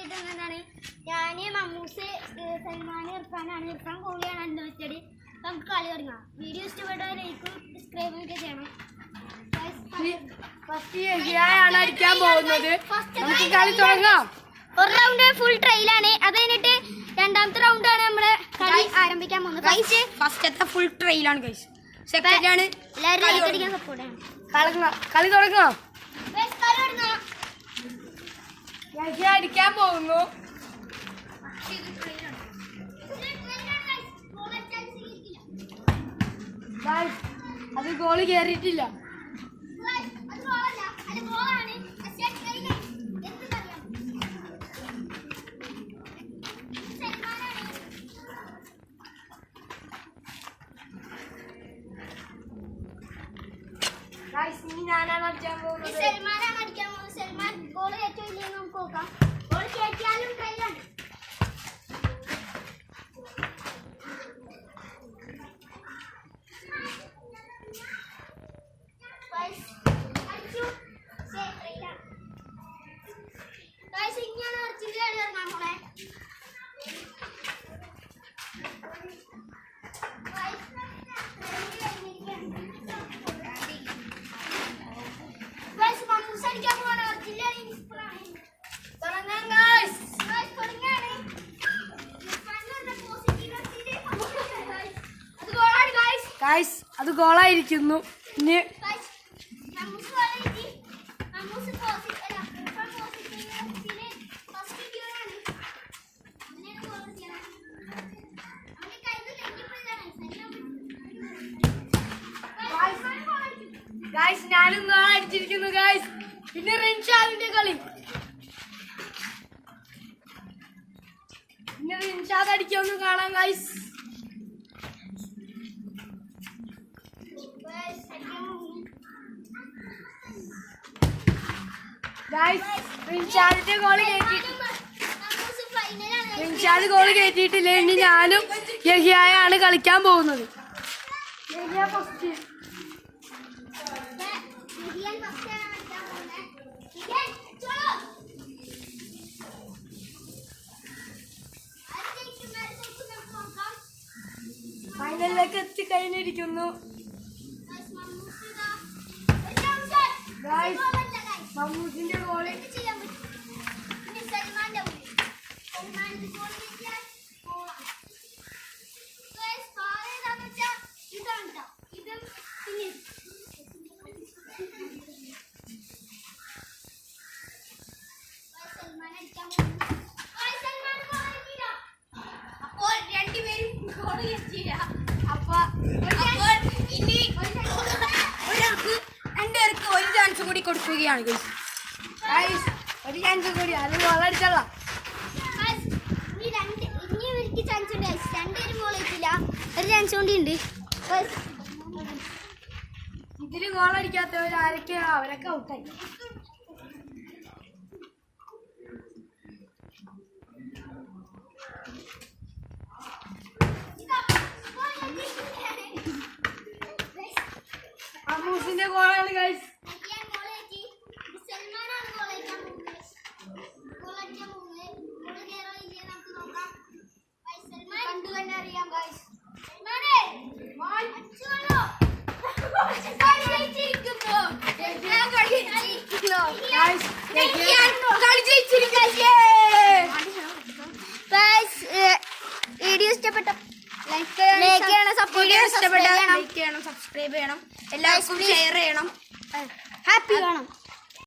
എന്താണ് ഞാൻ മമ്മൂസ് സൽമാൻ ഇർഫാനാണ്. ഇർഫാൻ കോഹ്ലിയാണ് അൺലിമിറ്റഡ്. നമുക്ക് കളി തുടങ്ങാം. വീഡിയോ ഇഷ്ടപ്പെട്ടാൽ ലൈക്കും സബ്സ്ക്രൈബും ഒക്കെ ചെയ്യണം. അടിക്കാൻ പോകുന്നത് നമുക്ക് കളി തുടങ്ങാം. ഒരു റൗണ്ട് ഫുൾ ട്രയലാണ്. അത് കഴിഞ്ഞിട്ട് രണ്ടാമത്തെ റൗണ്ടാണ് നമ്മള് കളി ആരംഭിക്കാൻ പോകുന്നത്. ഫസ്റ്റത്തെ ഫുൾ ട്രയലാണ് ഗൈസ്. സെക്കൻഡ് ആണ് എല്ലാവരും ലൈക്ക് അടിക്കാൻ സപ്പോർട്ട് ചെയ്യണം. കളി തുടങ്ങാം. അടിക്കാൻ പോകുന്നു. അത് ഗോള് കേറിയിട്ടില്ല. ഞാനാണ് അടിക്കാൻ പോകുന്നത്. സൽമാനാണ് അടിക്കാൻ പോകുന്നത്. സൽമാൻ ഗോൾ കയറ്റോ ഇല്ലെന്ന് നമുക്ക് നോക്കാം. ഗോൾ കയറ്റിയാലും ട്രൈലാണ്. ഇങ്ങനെയാണ് അർജന്റീന കളി ഇറങ്ങാൻ പോണേ. അത് ഗോളായിരിക്കുന്നു. ഇനി ഞാനും ഗോൾ അടിച്ചിരിക്കുന്നു ഗൈസ്. പിന്നെ റിൻഷാദിന്റെ കളി. പിന്നെ റിൻഷാദ് അടിക്കൊന്ന് കാണാം ഗൈസ്. റിൻഷാദിന്റെ ഗോള് റിൻഷാദ് ഗോള് കയറ്റിയിട്ടില്ല. ഇനി ഞാനും യഹിയാണ് കളിക്കാൻ പോകുന്നത്. ഫൈനലിലേക്ക് എത്തിക്കഴിഞ്ഞിരിക്കുന്നു. മമ്മൂസിന്റെ ഗോള് ഒരു ചാൻസ് കൂടി കൊടുക്കുകയാണ്. ഒരു ചാൻസ് കൂടി. അത് ഗോളടിച്ചല്ല. ഒരു ചാൻസ് കൂടി ഉണ്ട്. ഇതില് ഗോളടിക്കാത്തവർ ആരൊക്കെയോ അവരൊക്കെ ഔട്ടായി. അമ്മൂസിന്റെ ഗോളാണ് ഗൈസ്. വീഡിയോ ഇഷ്ടപ്പെട്ട ലൈക്ക് ചെയ്യണം, സബ്സ്ക്രൈബ് ചെയ്യണം. എല്ലാവർക്കും ഷെയർ ചെയ്യണം. ഹാപ്പി വേണം.